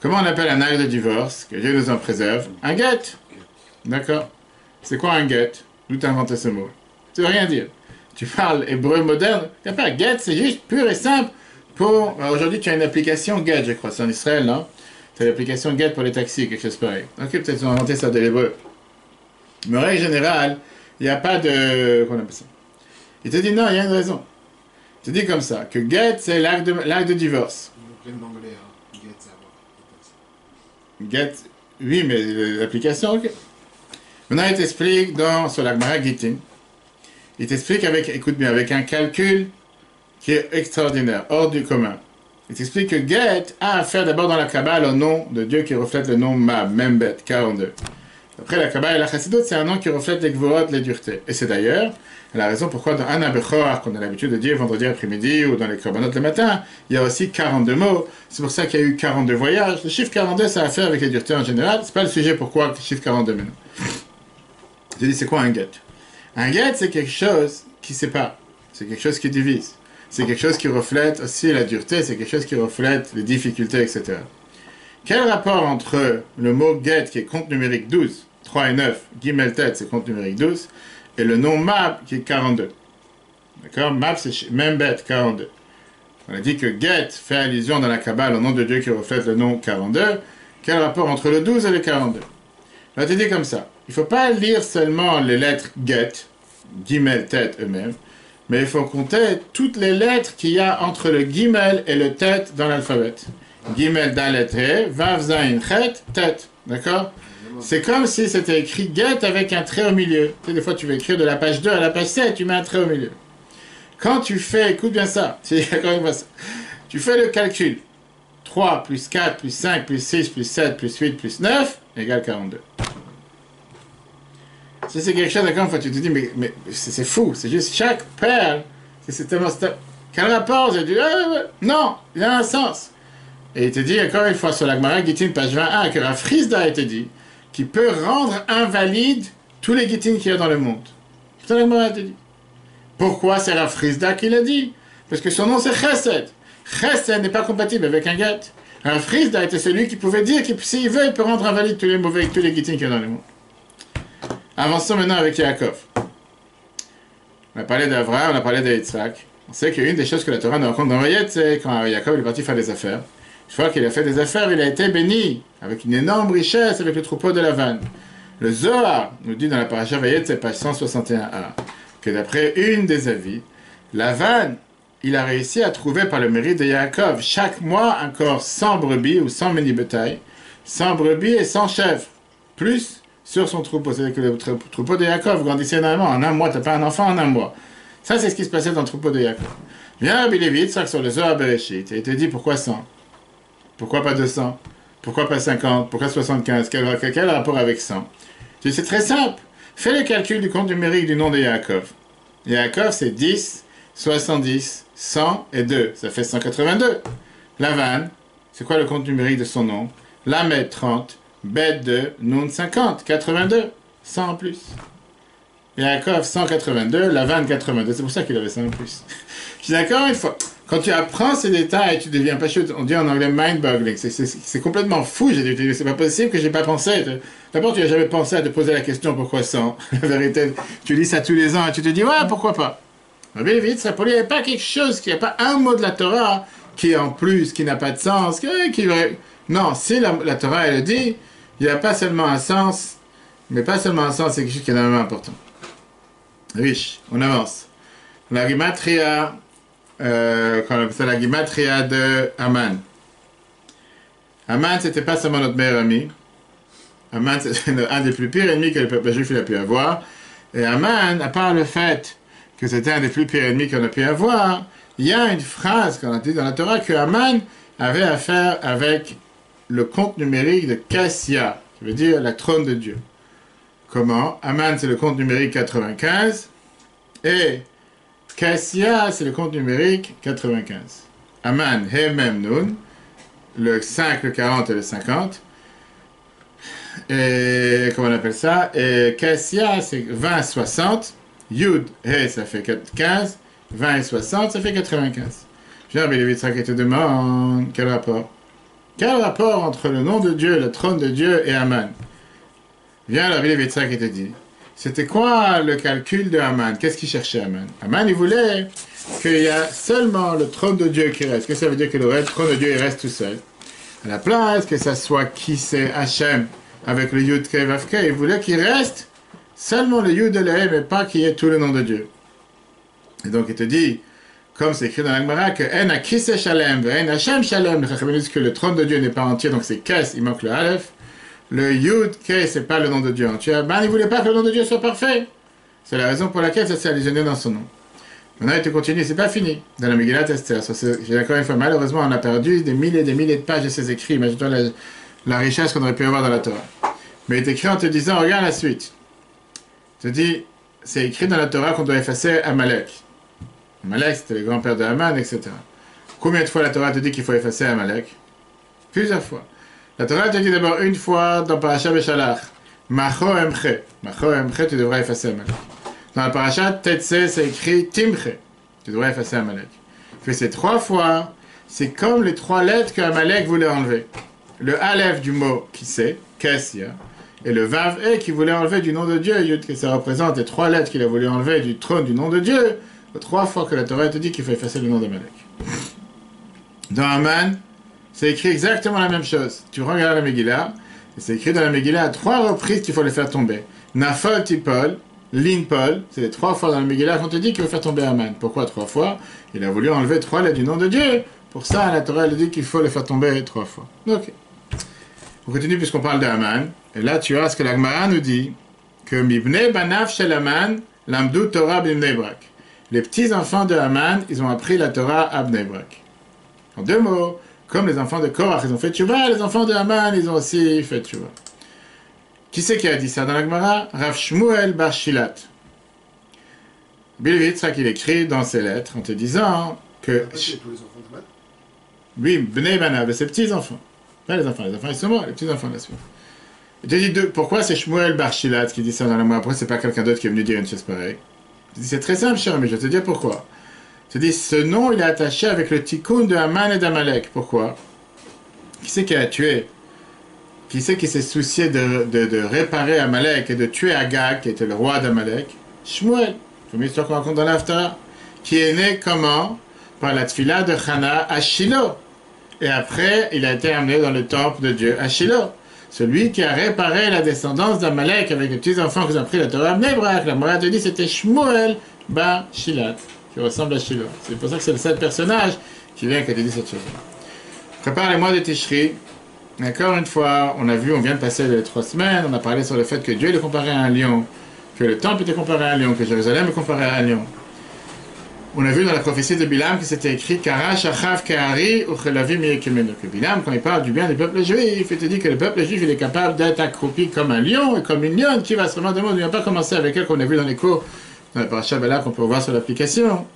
Comment on appelle un acte de divorce? Que Dieu nous en préserve. Un get. D'accord. C'est quoi un get? D'où t'as inventé ce mot? Ça veut rien dire. Tu parles hébreu moderne. Il n'y a pas get, c'est juste pur et simple. Aujourd'hui, tu as une application Get, je crois, c'est en Israël, non? C'est l'application Get pour les taxis, quelque chose pareil. Ok, peut-être qu'ils ont inventé ça de l'hébreu. Mais en règle générale, il n'y a pas de... Comment on appelle ça? Il te dit non, il y a une raison. Il te dit comme ça, que Get, c'est l'acte de divorce. plein d'anglais, hein. Get, ça va. Get, oui, mais l'application, ok. Maintenant, il t'explique sur la Gemara Gittin, il t'explique écoute bien, avec un calcul qui est extraordinaire, hors du commun. Il t'explique que Get a affaire d'abord dans la Kabbale au nom de Dieu qui reflète le nom Mab, Membet, 42. Après la Kabbalah et la Chassidut, c'est un nom qui reflète les gvorot, les duretés. Et c'est d'ailleurs la raison pourquoi dans Anna Bechor, qu'on a l'habitude de dire vendredi après-midi ou dans les Korbanot le matin, il y a aussi 42 mots. C'est pour ça qu'il y a eu 42 voyages. Le chiffre 42, ça a à faire avec les duretés en général. C'est pas le sujet pourquoi le chiffre 42 maintenant. Je dis, c'est quoi un get? Un get, c'est quelque chose qui sépare. C'est quelque chose qui divise. C'est quelque chose qui reflète aussi la dureté. C'est quelque chose qui reflète les difficultés, etc. Quel rapport entre le mot get, qui est compte numérique 12, 3 et 9, Gimel Tet, c'est compte numérique 12, et le nom Mab, qui est 42. D'accord? Mab, c'est Membet, 42. On a dit que get fait allusion dans la Kabbale au nom de Dieu qui reflète le nom 42. Quel rapport entre le 12 et le 42? On a dit comme ça. Il ne faut pas lire seulement les lettres get, Gimel Tet eux-mêmes, mais il faut compter toutes les lettres qu'il y a entre le Gimel et le Tet dans l'alphabet. Gimel Dalet He, Vav Zayin Chet, Tet. D'accord? C'est comme si c'était écrit get avec un trait au milieu. Tu sais, des fois tu veux écrire de la page 2 à la page 7, tu mets un trait au milieu. Quand tu fais, écoute bien ça, tu fais le calcul. 3 plus 4 plus 5 plus 6 plus 7 plus 8 plus 9 égale 42. Si c'est quelque chose, d'accord, tu te dis, mais c'est fou, c'est juste chaque perle, c'est tellement... Quel rapport? Non, il y a un sens. Et il te dit, encore une fois, sur la Gemara Gittin, page 21, que Rav Frisda a été dit, qui peut rendre invalide tous les Gittin qu'il y a dans le monde. C'est la Gemara a été dit. Pourquoi c'est Rav Frisda qui l'a dit? Parce que son nom c'est Chesed. Chesed n'est pas compatible avec un get. Rav Frisda était celui qui pouvait dire que s'il veut, il peut rendre invalide tous les Gittin qu'il y a dans le monde. Avançons maintenant avec Yaakov. On a parlé d'Avraham, on a parlé d'Yitzhak. On sait qu'une des choses que la Torah nous raconte dans Vayet, c'est quand Yaakov est parti faire des affaires. Une fois qu'il a fait des affaires, il a été béni avec une énorme richesse avec le troupeau de Lavan. Le Zohar nous dit dans la paracha Vayet, c'est page 161a, que d'après une des avis, Lavan, il a réussi à trouver par le mérite de Yaakov chaque mois encore 100 brebis ou 100 mini-bétail, 100 brebis et 100 chèvres, plus sur son troupeau. C'est-à-dire que le troupeau de Yaakov grandissait énormément. En un mois, tu n'as pas un enfant en un mois. Ça, c'est ce qui se passait dans le troupeau de Yaakov. Viens Rabbi Lévi, ça sur le Zohar Bereshit, et il te dit pourquoi 100? Pourquoi pas 200? Pourquoi pas 50? Pourquoi 75? Quel rapport avec 100? C'est très simple. Fais le calcul du compte numérique du nom de Yaakov. Yaakov, c'est 10, 70, 100 et 2. Ça fait 182. Lavan, c'est quoi le compte numérique de son nom? Lamed 30, Bet 2, Nun 50, 82. 100 en plus. Yaakov 182, Lavan 82. C'est pour ça qu'il avait 100 en plus. Je suis d'accord une fois. Quand tu apprends ces détails, tu deviens pas chaud. On dit en anglais mind-boggling. C'est complètement fou. J'ai dit, c'est pas possible que j'ai pas pensé. D'abord, tu n'as jamais pensé à te poser la question pourquoi 100. La vérité, tu lis ça tous les ans et tu te dis, ouais, pourquoi pas. Mais vite, ça pour lui, il n'y a pas quelque chose, il n'y a pas un mot de la Torah qui est en plus, qui n'a pas de sens. Non, si la Torah, elle dit, il n'y a pas seulement un sens, mais pas seulement un sens, c'est quelque chose qui est énormément important. Riche, on avance. La Gimatria, c'est la Gimatria de Aman. Aman, c'était pas seulement notre meilleur ami. Aman, c'est un des plus pires ennemis que le peuple juif a pu avoir. Et Aman, à part le fait que c'était un des plus pires ennemis qu'on a pu avoir, il y a une phrase qu'on a dit dans la Torah que Aman avait à faire avec le compte numérique de Cassia, qui veut dire la trône de Dieu. Comment? Aman, c'est le compte numérique 95, et Cassia, c'est le compte numérique 95. Aman, He, Mem, Nun, le 5, le 40 et le 50. Et comment on appelle ça? Et Cassia, c'est 20, 60. Yud, He, ça fait 15. 20 et 60, ça fait 95. Jean Bélévitra qui te demande quel rapport? Quel rapport entre le nom de Dieu, le trône de Dieu et Aman? Viens la Bélévitra qui te dit. C'était quoi le calcul de Aman? Qu'est-ce qu'il cherchait Aman? Aman, il voulait qu'il y a seulement le trône de Dieu qui reste. Qu'est-ce que ça veut dire que le trône de Dieu il reste tout seul? À la place que ça soit qui c'est Hachem avec le Yud Kei Vav Kei, il voulait qu'il reste seulement le Yud de l'E, mais pas qu'il y ait tout le nom de Dieu. Et donc il te dit, comme c'est écrit dans la Gemara, que En Akise Shalem, En Hachem Shalem, que le trône de Dieu n'est pas entier, donc c'est Kes, il manque le Aleph. Le Yud Kei, c'est pas le nom de Dieu entier. Ben, il voulait pas que le nom de Dieu soit parfait. C'est la raison pour laquelle ça s'est allusionné dans son nom. Maintenant, il te continue, c'est pas fini. Dans la Megillat Esther, j'ai encore une fois, malheureusement, on a perdu des milliers de pages de ses écrits. Imagine-toi la richesse qu'on aurait pu avoir dans la Torah. Mais il est écrit en te disant, regarde la suite. Il te dit, c'est écrit dans la Torah qu'on doit effacer Amalek. Amalek, c'était le grand-père de Haman, etc. Combien de fois la Torah te dit qu'il faut effacer Amalek? Plusieurs fois. La Torah te dit d'abord une fois dans Parashat Beshalach, Macho Emche. Macho Emche, tu devrais effacer Amalek. Dans la Parashat Tetse, c'est écrit Timche. Tu devrais effacer Amalek. Fais ces 3 fois, c'est comme les 3 lettres que Amalek voulait enlever. Le Aleph du mot qui c'est, Kessia, et le Vav E qui voulait enlever du nom de Dieu, Yud, que ça représente les 3 lettres qu'il a voulu enlever du trône du nom de Dieu, 3 fois que la Torah te dit qu'il faut effacer le nom d'Amalek. Dans Haman, c'est écrit exactement la même chose. Tu regardes la Megillah, et c'est écrit dans la Megillah à 3 reprises qu'il faut le faire tomber. Nafol Tipol, Linpol, c'est les 3 fois dans la Megillah qu'on te dit qu'il faut faire tomber Haman. Pourquoi 3 fois? Il a voulu enlever 3 lettres du nom de Dieu. Pour ça, la Torah elle dit qu'il faut le faire tomber 3 fois. Ok. On continue puisqu'on parle de Haman. Et là, tu as ce que la Gemara nous dit, que Mibne Banav Shel Haman, Lamdu Torah B'Bnei Brak. Les petits-enfants de Haman, ils ont appris la Torah à Bnei Brak. En 2 mots, comme les enfants de Korach, ils ont fait Tchouva, les enfants de Haman, ils ont aussi fait Tchouva. Qui c'est qui a dit ça dans la Gemara? Rav Shmuel Bar Shilat. Bilvitz, qu'il écrit dans ses lettres en te disant que... C'est tous les enfants de Haman. Oui, Bnei Banav, ses petits-enfants. Pas les enfants ils sont morts, les petits-enfants la suite. Il te dit pourquoi c'est Shmuel Bar Shilat qui dit ça dans la Gemara? Pourquoi c'est pas quelqu'un d'autre qui est venu dire une chose pareille? C'est très simple, cher, mais je vais te dire pourquoi. Je te dis, ce nom, il est attaché avec le tikkun de Haman et d'Amalek. Pourquoi? Qui c'est qui a tué? Qui c'est qui s'est soucié de réparer Amalek et de tuer Agag, qui était le roi d'Amalek? Shmuel. C'est une histoire qu'on raconte dans l'Haftarah. Qui est né comment? Par la tfila de Hana à Shiloh. Et après, il a été amené dans le temple de Dieu à Shiloh. Celui qui a réparé la descendance d'Amalek avec les petits-enfants qui ont pris la Torah Bnei Brak. La Gemara te dit c'était Shmuel Bar Shilat, qui ressemble à Shiloh. C'est pour ça que c'est le seul personnage qui vient qui a dit cette chose. Prépare les mois de Tishri. Encore une fois, on vient de passer les 3 semaines, on a parlé sur le fait que Dieu est comparé à un lion, que le temple était comparé à un lion, que Jérusalem est comparé à un lion. On a vu dans la prophétie de Bilam que c'était écrit Karash Achav Kahari ou Chelavim Yekemenu. Que Bilam, quand il parle du bien du peuple juif, il te dit que le peuple juif il est capable d'être accroupi comme un lion et comme une lionne qui va se remettre de monde. Il ne va pas commencer avec elle qu'on a vu dans les cours, dans la paracha Balak qu'on peut voir sur l'application.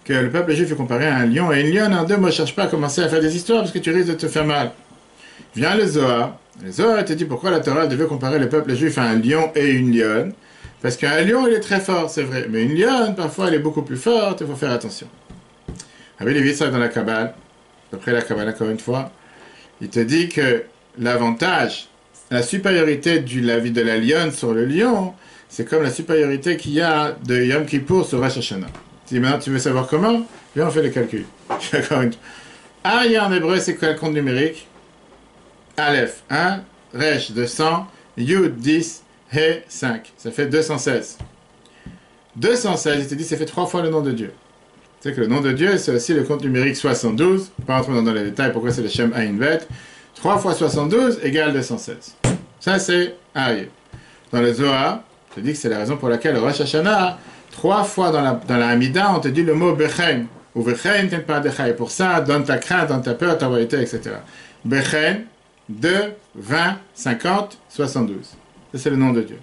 Que le peuple juif est comparé à un lion et une lionne en 2 mots. Ne cherche pas à commencer à faire des histoires parce que tu risques de te faire mal. Vient le Zohar. Le Zohar te dit pourquoi la Torah devait comparer le peuple juif à un lion et une lionne. Parce qu'un lion, il est très fort, c'est vrai. Mais une lionne, parfois, elle est beaucoup plus forte, il faut faire attention. Avec les ça dans la Kabbale, d'après la Kabbale, encore une fois, il te dit que l'avantage, la supériorité de la vie de la lionne sur le lion, c'est comme la supériorité qu'il y a de Yom Kippour sur Rosh Hashanah. Tu dis maintenant, tu veux savoir comment? Viens, on fait le calcul. Arya en hébreu, c'est quel compte numérique? Aleph, 1, Resh, 200, Yud, 10, He 5, ça fait 216. 216, il te dit, ça fait 3 fois le nom de Dieu. Tu sais que le nom de Dieu, c'est aussi le compte numérique 72. Pas rentrer dans les détails, pourquoi c'est le Shem Ayin Bet. 3 fois 72 égale 216. Ça, c'est Aryeh. Dans le Zohar, je te dis que c'est la raison pour laquelle le Rosh Hashanah, 3 fois dans la Hamida, on te dit le mot Bechen. Ou Bechen, t'es pas Decha. Et pour ça, donne ta crainte, donne ta peur, ta vérité, etc. Bechen, 2, 20, 50, 72. Ça, c'est le nom de Dieu.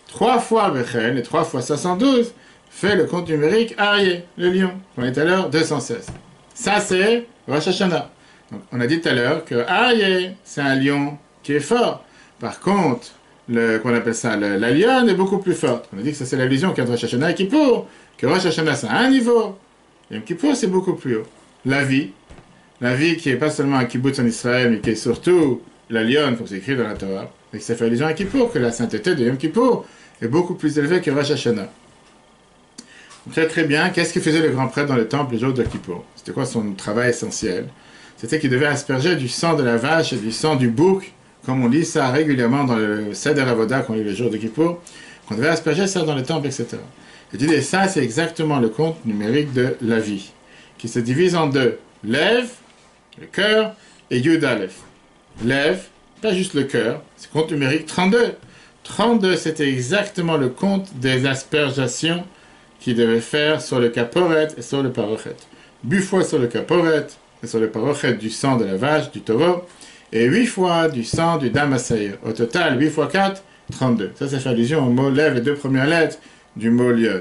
3 fois Bechen et 3 fois 72 fait le compte numérique Aryeh, le lion. On est à l'heure 216. Ça, c'est Rosh Hashanah. Donc, on a dit tout à l'heure que Aryeh, c'est un lion qui est fort. Par contre, qu'on appelle ça, la lionne est beaucoup plus forte. On a dit que ça, c'est l'allusion qu'il y a de Rosh Hashanah et Kippour. Que Rosh Hashanah, c'est à un niveau. Et Kippour, c'est beaucoup plus haut. La vie qui n'est pas seulement un kibbutz en Israël, mais qui est surtout la lionne, comme c'est écrit dans la Torah. Et ça fait allusion à Kippour, que la sainteté de Yom Kippour est beaucoup plus élevée que Rosh Hashanah. Très très bien, qu'est-ce que faisait le grand prêtre dans le temple le jour de Kippour? C'était quoi son travail essentiel? C'était qu'il devait asperger du sang de la vache et du sang du bouc, comme on lit ça régulièrement dans le Seder Avoda qu'on lit le jour de Kippour, qu'on devait asperger ça dans le temple, etc. Et ça, c'est exactement le compte numérique de la vie, qui se divise en 2. Lève, le cœur, et Yud Aleph. Lève, pas juste le cœur, c'est compte numérique 32. 32, c'était exactement le compte des aspergations qu'il devait faire sur le caporet et sur le parochet. Bufois sur le caporet et sur le parochet du sang de la vache, du taureau, et 8 fois du sang du dam assaïr. Au total, 8 fois 4, 32. Ça fait allusion au mot lève, les 2 premières lettres du mot lion.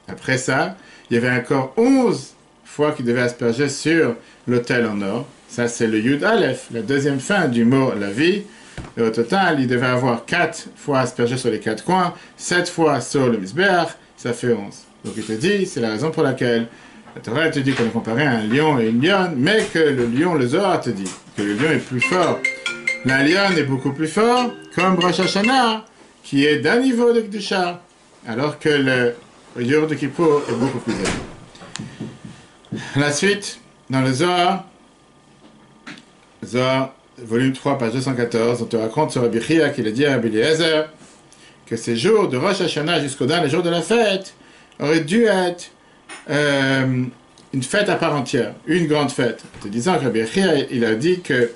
Après ça, il y avait encore 11 fois qu'il devait asperger sur l'autel en or. Ça, c'est le Yud Aleph, la deuxième fin du mot la vie. Et au total, il devait avoir 4 fois aspergé sur les 4 coins, 7 fois sur le Misbeach, ça fait 11. Donc il te dit, c'est la raison pour laquelle la Torah te dit qu'on est comparé à un lion et une lionne, mais que le lion, le Zohar te dit que le lion est plus fort. La lionne est beaucoup plus fort, comme Rosh Hashanah, qui est d'un niveau de Kedusha, alors que le Yom de Kippour est beaucoup plus élevé. La suite, dans le Zohar, volume 3, page 214, on te raconte sur Rabbi Chia qu'il a dit à Rabbi Eliezer que ces jours de Rosh Hashanah jusqu'au dernier jour de la fête auraient dû être une fête à part entière, une grande fête. En te disant que Rabbi Chia, il a dit qu'il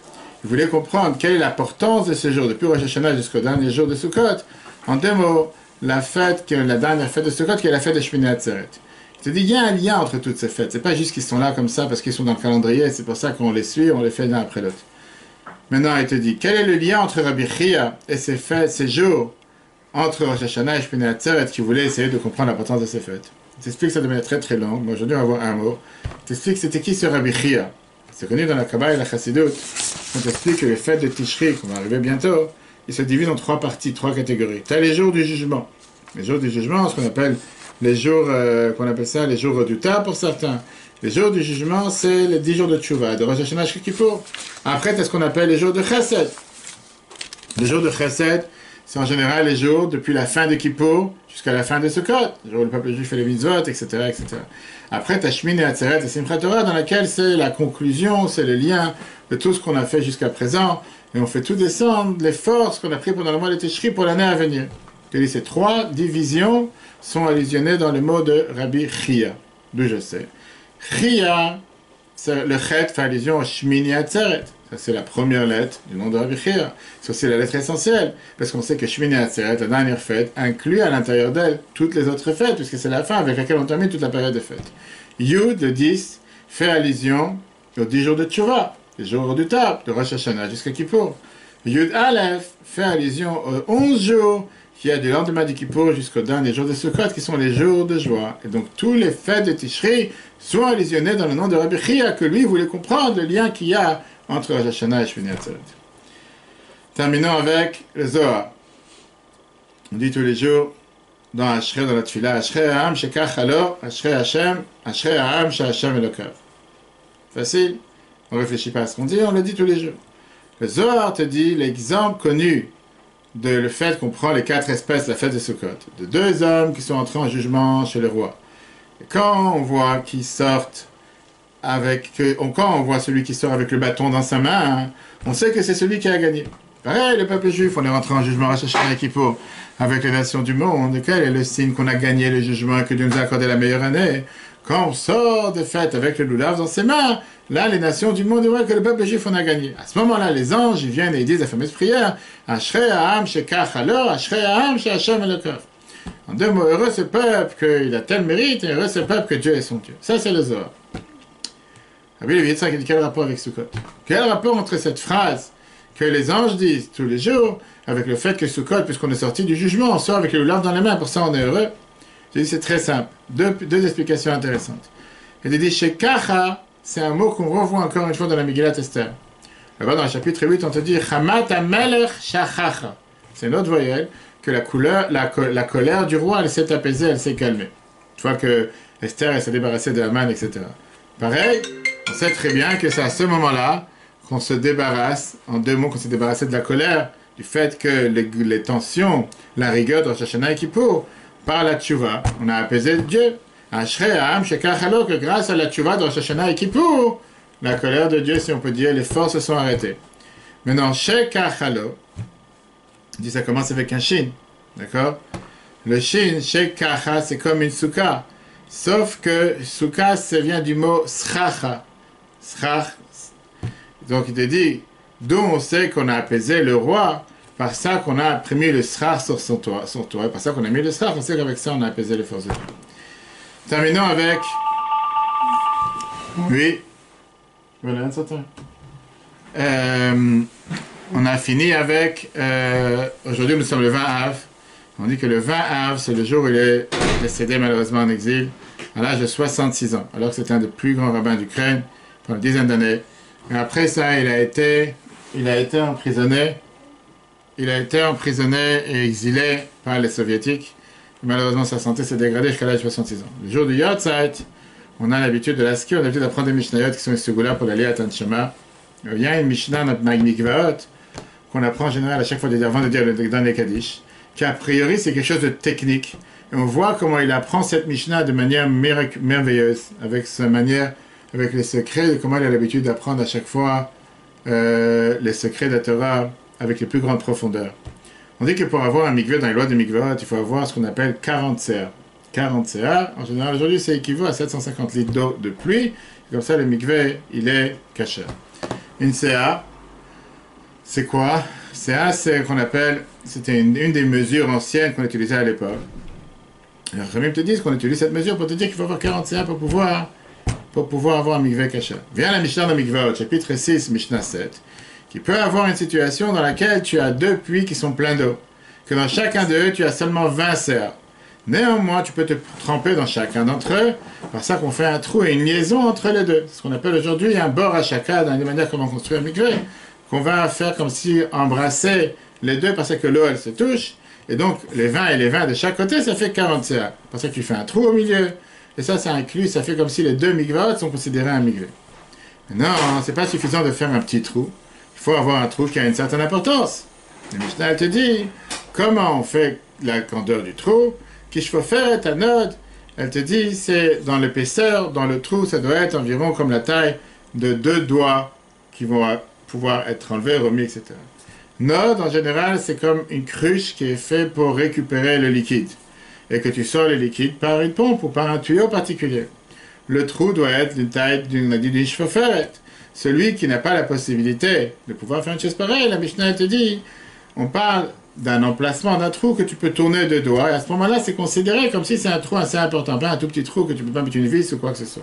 voulait comprendre quelle est l'importance de ces jours, depuis Rosh Hashanah jusqu'au dernier jour de Sukkot. En 2 mots, la dernière fête de Sukkot, qui est la fête de Shmini Atzeret. Il te dit, il y a un lien entre toutes ces fêtes. C'est pas juste qu'ils sont là comme ça parce qu'ils sont dans le calendrier, c'est pour ça qu'on les suit, on les fait l'un après l'autre. Maintenant, il te dit, quel est le lien entre Rabbi Chia et ces fêtes, ces jours, entre Rosh Hashanah et Shmini Atzeret, qui voulait essayer de comprendre l'importance de ces fêtes. Il t'explique que ça devient très très long, mais aujourd'hui on va voir un mot. Il t'explique c'était qui ce Rabbi Chia. C'est connu dans la Kabbalah et la Chassidut. On t'explique que les fêtes de Tishri, qu'on va arriver bientôt, ils se divisent en 3 parties, 3 catégories. Tu as les jours du jugement. Les jours du jugement, ce qu'on appelle les jours, les jours redoutables pour certains. Les jours du jugement, c'est les 10 jours de Tchouva, de Rosh Hashanah jusqu'à Kippour. Après, tu as ce qu'on appelle les jours de Chesed. Les jours de Chesed, c'est en général les jours depuis la fin de Kippour jusqu'à la fin de Sukkot, le jour où le peuple juif fait les mitzvot, etc., etc. Après, tu as Shmini Atzeret et Simchat Torah, dans laquelle c'est la conclusion, c'est le lien de tout ce qu'on a fait jusqu'à présent, et on fait tout descendre, les forces qu'on a prises pendant le mois de Tishri pour l'année à venir. Et ces 3 divisions sont allusionnées dans le mot de Rabbi Chia, d'où je sais. Chia, le chet fait allusion au Shmini Atzeret. Ça, c'est la première lettre du nom de Rabbi Chia. C'est aussi la lettre essentielle, parce qu'on sait que Shmini Atzeret, la dernière fête, inclut à l'intérieur d'elle toutes les autres fêtes, puisque c'est la fin avec laquelle on termine toute la période de fête. Yud, le 10, fait allusion aux 10 jours de Tchouva, les jours redoutables, de Rosh Hashanah jusqu'à Kippour. Yud Aleph fait allusion aux 11 jours qui a du lendemain du Kippour jusqu'au dernier jour de Sukkot, qui sont les jours de joie. Et donc, tous les fêtes de Tishri sont allusionnés dans le nom de Rabbi Chia, que lui voulait comprendre le lien qu'il y a entre Rosh Hashanah et Shmini Atzeret. Terminons avec le Zohar. On dit tous les jours, dans Ashrei, dans la Tfila, Ashrei Ha'am shekach halo, Ashrei Hashem, Ashrei Ha'am she'Hashem elokav. Facile, on ne réfléchit pas à ce qu'on dit, on le dit tous les jours. Le Zohar te dit l'exemple connu de le fait qu'on prend les 4 espèces, la fête de Sukkot, de 2 hommes qui sont entrés en jugement chez le roi. Et quand on voit qu'ils sortent quand on voit celui qui sort avec le bâton dans sa main, on sait que c'est celui qui a gagné. Pareil, le peuple juif, on est rentré en jugement Rosh Hashanah et Kippour avec les nations du monde. Quel est le signe qu'on a gagné le jugement et que Dieu nous a accordé la meilleure année? Quand on sort de fête avec le loulav dans ses mains, là, les nations du monde voient que le peuple juif, on a gagné. À ce moment-là, les anges, ils viennent et ils disent la fameuse prière, Ashrei Ha'am shekach halo, Ashrei Ha'am she'Hashem elokav. En 2 mots, heureux ce peuple qu'il a tel mérite, et heureux ce peuple que Dieu est son Dieu. Ça, c'est le Zohar. Rabbi Levi Yitzhak dit quel rapport avec Sukkot? Quel rapport entre cette phrase que les anges disent tous les jours avec le fait que Sukkot, puisqu'on est sorti du jugement, on sort avec le loulav dans les mains, pour ça on est heureux? Je dis c'est très simple. Deux explications intéressantes. Il dit Shekacha, c'est un mot qu'on revoit encore une fois dans la Megillat Esther. Là-bas dans le chapitre 8, on te dit Chamat HaMelech Shachacha. C'est une autre voyelle que la colère du roi, elle s'est apaisée, elle s'est calmée. Tu vois que Esther, elle s'est débarrassée de Haman, etc. Pareil, on sait très bien que c'est à ce moment-là qu'on se débarrasse, en 2 mots, qu'on s'est débarrassé de la colère, du fait que les tensions, la rigueur de Rosh Hashanah et Kippour, par la tchouva, on a apaisé Dieu. Ashrei Ha'am shekach halo, que grâce à la tchouva de Rosh Hashanah et Kippour, la colère de Dieu, si on peut dire, les forces se sont arrêtées. Maintenant, shekach halo, dit ça commence avec un shin, d'accord? Le shin, shekacha, c'est comme une souka. Sauf que souka, ça vient du mot schacha. Schach. Donc il te dit, d'où on sait qu'on a apaisé le roi, par ça qu'on a imprimé le schach sur son toit, et par ça qu'on a mis le schach, on sait qu'avec ça on a apaisé les forces de Dieu. Terminons avec... Oui. Voilà, un certain. On a fini avec... aujourd'hui, nous sommes le 20 Av. On dit que le 20 Av, c'est le jour où il est décédé malheureusement en exil, à l'âge de 66 ans, alors que c'était un des plus grands rabbins d'Ukraine pendant une dizaine d'années. Et après ça, il a été emprisonné. Il a été emprisonné et exilé par les soviétiques. Et malheureusement, sa santé s'est dégradée jusqu'à l'âge de 66 ans. Le jour du Yortzeit, on a l'habitude de l'Aski, on a l'habitude d'apprendre des Mishnayot qui sont ici là pour aller à Tanshema. Il y a une Mishnah, notre Mikvaot, qu'on apprend en général à chaque fois avant de dire le dernier Kaddish, qui a priori c'est quelque chose de technique. Et on voit comment il apprend cette Mishnah de manière merveilleuse, avec sa manière, avec les secrets, de comment il a l'habitude d'apprendre à chaque fois les secrets de la Torah avec les plus grandes profondeurs. On dit que pour avoir un mikveh dans les lois de mikveh, il faut avoir ce qu'on appelle 40 CA. 40 CA, en général aujourd'hui, ça équivaut à 750 litres d'eau de pluie. Et comme ça, le mikveh, il est kasher. Une CA, c'est quoi? CA, c'est qu'on appelle, c'était une des mesures anciennes qu'on utilisait à l'époque. Alors, quand même te disent qu'on utilise cette mesure pour te dire qu'il faut avoir 40 CA pour pouvoir avoir un mikveh kasher. Viens la Mishnah dans mikveh, chapitre 6, Mishnah 7. Qui peut avoir une situation dans laquelle tu as deux puits qui sont pleins d'eau, que dans chacun d'eux, tu as seulement 20 CA. Néanmoins, tu peux te tremper dans chacun d'entre eux, par ça qu'on fait un trou et une liaison entre les deux. C'est ce qu'on appelle aujourd'hui un bord à chacun, dans les manières comment construire un mikveh, qu'on va faire comme si embrasser les deux, parce que l'eau, elle se touche, et donc les 20 et les 20 de chaque côté, ça fait 40 CA. Parce que tu fais un trou au milieu, et ça inclut, ça fait comme si les deux mikvahs sont considérés un mikveh. Non, c'est pas suffisant de faire un petit trou. Il faut avoir un trou qui a une certaine importance. La Mishnah, elle te dit comment on fait la grandeur du trou. Qu'il faut faire est un node. Elle te dit c'est dans l'épaisseur, dans le trou, ça doit être environ comme la taille de 2 doigts qui vont pouvoir être enlevés, remis, etc. Node, en général, c'est comme une cruche qui est faite pour récupérer le liquide. Et que tu sors le liquide par une pompe ou par un tuyau particulier. Le trou doit être d'une taille d'une chauffeur. Celui qui n'a pas la possibilité de pouvoir faire une chose pareille, la Mishnah te dit, on parle d'un emplacement d'un trou que tu peux tourner de doigts, et à ce moment-là, c'est considéré comme si c'est un trou assez important, pas un tout petit trou que tu peux pas mettre une vis ou quoi que ce soit.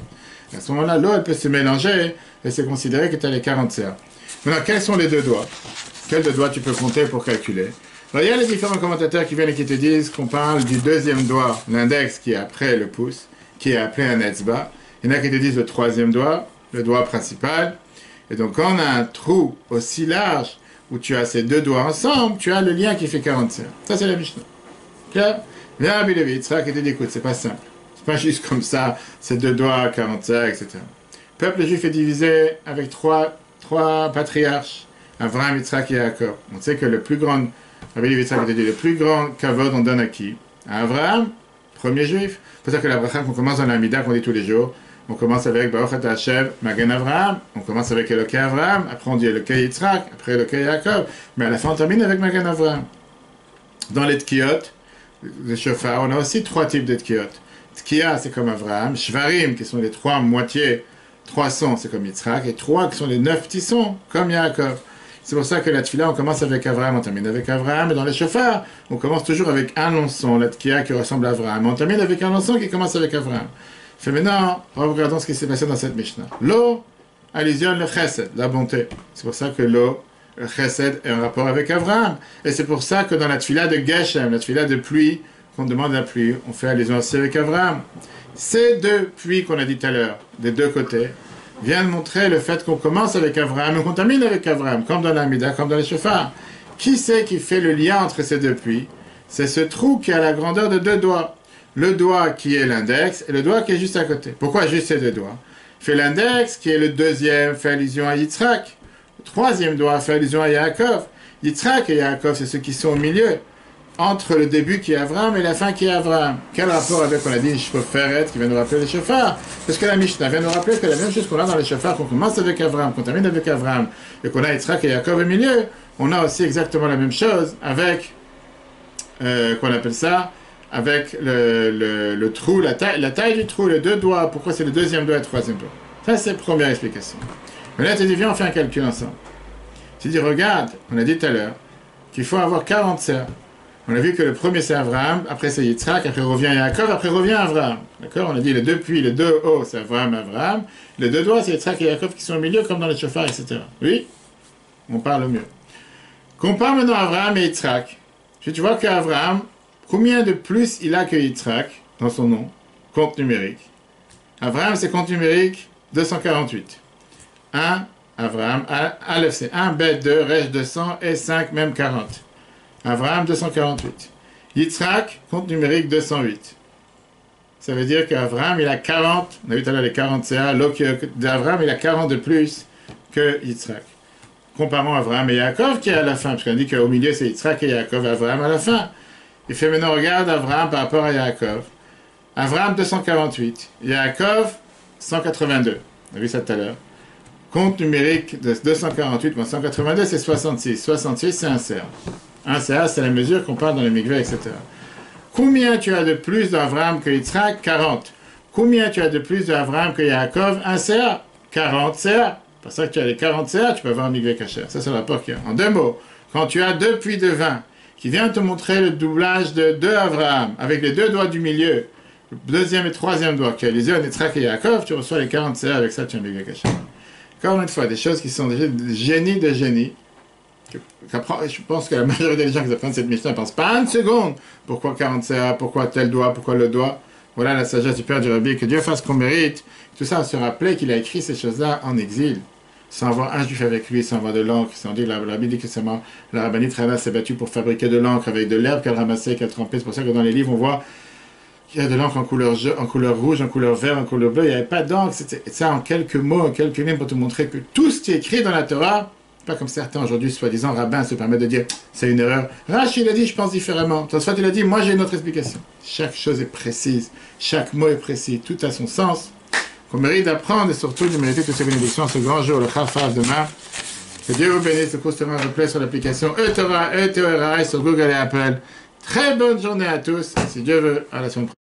Et à ce moment-là, l'eau, elle peut se mélanger, et c'est considéré que tu as les 40 CA. Maintenant, quels sont les deux doigts? Quels deux doigts tu peux compter pour calculer? Alors, il y a les différents commentateurs qui viennent et qui te disent qu'on parle du deuxième doigt, l'index qui est après le pouce, qui est appelé un etzba. Il y en a qui te disent le troisième doigt, le doigt principal. Et donc, quand on a un trou aussi large où tu as ces deux doigts ensemble, tu as le lien qui fait 40 CA. Ça, c'est la Mishnah. Clair? Viens à Bilevi, Yitzhak, et te dit, écoute, c'est pas simple. C'est pas juste comme ça, ces deux doigts, 40 CA, etc. Le peuple juif est divisé avec trois patriarches, Avraham, Yitzhak et Yaakov. On sait que le plus grand, Rabbi Yitzhak te dit, le plus grand kavod, on donne à qui? À Avraham, premier juif. C'est pour ça que la bracha qu'on commence dans l'Amida, qu'on dit tous les jours, on commence avec Baruch Ata Hashem, Magen Avraham, on commence avec Elokei Avraham, après on dit Elokei Yitzhak, après Elokei Yaakov, mais à la fin on termine avec Magen Avraham. Dans les Tkiyot, les Shofar, on a aussi 3 types de Tkiyot. Tkiya, c'est comme Avraham, Shvarim, qui sont les 3 moitiés, 3 sons, c'est comme Yitzhak, et 3 qui sont les 9 petits sons, comme Yaakov. C'est pour ça que la Tfila, on commence avec Avraham, on termine avec Avraham, et dans les Shofar, on commence toujours avec un long son, la Tkiya qui ressemble à Avraham, on termine avec un long son qui commence avec Avraham. Fait maintenant, regardons ce qui s'est passé dans cette Mishnah. L'eau allusionne le chesed, la bonté. C'est pour ça que l'eau, le chesed, est en rapport avec Avraham. Et c'est pour ça que dans la tfila de Geshem, la tfila de pluie, qu'on demande la pluie, on fait allusion aussi avec Avraham. Ces deux pluies qu'on a dit tout à l'heure, des deux côtés, viennent montrer le fait qu'on commence avec Avraham et qu'on termine avec Avraham, comme dans l'Amida, comme dans les Shofar. Qui c'est qui fait le lien entre ces deux pluies? C'est ce trou qui a la grandeur de 2 doigts. Le doigt qui est l'index et le doigt qui est juste à côté. Pourquoi juste ces 2 doigts? Fait l'index qui est le deuxième, fait allusion à Yitzhak. Le troisième doigt fait allusion à Yaakov. Yitzhak et Yaakov, c'est ceux qui sont au milieu, entre le début qui est Avraham et la fin qui est Avraham. Quel rapport avec, on a dit, Shoferet qui vient nous rappeler les Shofar? Parce que la Mishnah vient nous rappeler que la même chose qu'on a dans les Shofar, qu'on commence avec Avraham, qu'on termine avec Avraham, et qu'on a Yitzhak et Yaakov au milieu, on a aussi exactement la même chose avec, qu'on appelle ça, avec le trou, la taille du trou, les 2 doigts, pourquoi c'est le deuxième doigt et le troisième doigt. Ça, c'est la première explication. Mais là, tu dis, viens, on fait un calcul ensemble. Tu dis, regarde, on a dit tout à l'heure qu'il faut avoir 40 CA. On a vu que le premier c'est Avraham, après c'est Yitzhak, après revient Yaakov, après revient Avraham. D'accord? On a dit les 2 puits, les 2 hauts, c'est Avraham, les 2 doigts, c'est Yitzhak et Yaakov qui sont au milieu, comme dans les Shofar, etc. Oui? on parle mieux. Compare maintenant Abraham et Yitzhak. Tu vois qu'Abraham, combien de plus il a que Yitzhak dans son nom? Compte numérique. Abraham, c'est compte numérique 248. 1, Abraham, Aleph, c'est 1, Bet 2, Resh 200 et 5, même 40. Abraham 248. Yitzhak, compte numérique 208. Ça veut dire qu'Abraham, il a 40, on a vu tout à l'heure les 40 CA, d'Abraham, il a 40 de plus que Yitzhak. Comparons Abraham et Yaakov qui est à la fin, parce qu'on dit qu'au milieu c'est Yitzhak et Yaakov, Abraham à la fin. Il fait maintenant, regarde Abraham par rapport à Yaakov. Abraham 248, Yaakov 182, on a vu ça tout à l'heure. Compte numérique de 248 moins 182, c'est 66. 66, c'est un CA. Un CA, c'est la mesure qu'on parle dans les mikveh, etc. Combien tu as de plus d'Abraham que Yitzhak? 40. Combien tu as de plus d'Abraham que Yaakov? Un CA. 40 CA. C'est pour ça que tu as les 40 CA, tu peux avoir un mikveh kasher. Ça, c'est le rapport qu'il y a. En 2 mots, quand tu as 2 puits de vin qui vient te montrer le doublage de 2 Abraham avec les 2 doigts du milieu, le deuxième et troisième doigt, qui a les yeux de Yitzhak et Yaakov, tu reçois les 40 CA, avec ça, tu as un mikveh kasher. Encore une fois, des choses qui sont des génies de génie. Je pense que la majorité des gens qui apprennent cette mission ne pensent pas une seconde. Pourquoi 40 CA? Pourquoi tel doigt? Pourquoi le doigt? Voilà la sagesse du Père du Rabbi. Que Dieu fasse qu'on mérite. Tout ça, on se rappelait qu'il a écrit ces choses-là en exil. Sans avoir un juif avec lui, sans avoir de l'encre. Sans dire, la Rabbi dit que la rabbinite Rana s'est battue pour fabriquer de l'encre avec de l'herbe qu'elle ramassait, qu'elle trempait. C'est pour ça que dans les livres, on voit qu'il y a de l'encre en couleur rouge, en couleur vert, en couleur bleue. Il n'y avait pas d'encre. C'était ça en quelques mots, en quelques lignes pour te montrer que tout ce qui est écrit dans la Torah, pas comme certains aujourd'hui, soi-disant rabbins, se permettent de dire c'est une erreur. Rashi, il a dit je pense différemment. Tosfot, il a dit moi j'ai une autre explication. Chaque chose est précise, chaque mot est précis, tout a son sens. Qu'on mérite d'apprendre et surtout de mériter toutes ces bénédictions ce grand jour, le Chafaf demain. Que Dieu vous bénisse, le cours sera replay sur l'application eTorah, eTorah sur Google et Apple. Très bonne journée à tous, si Dieu veut, à la semaine prochaine.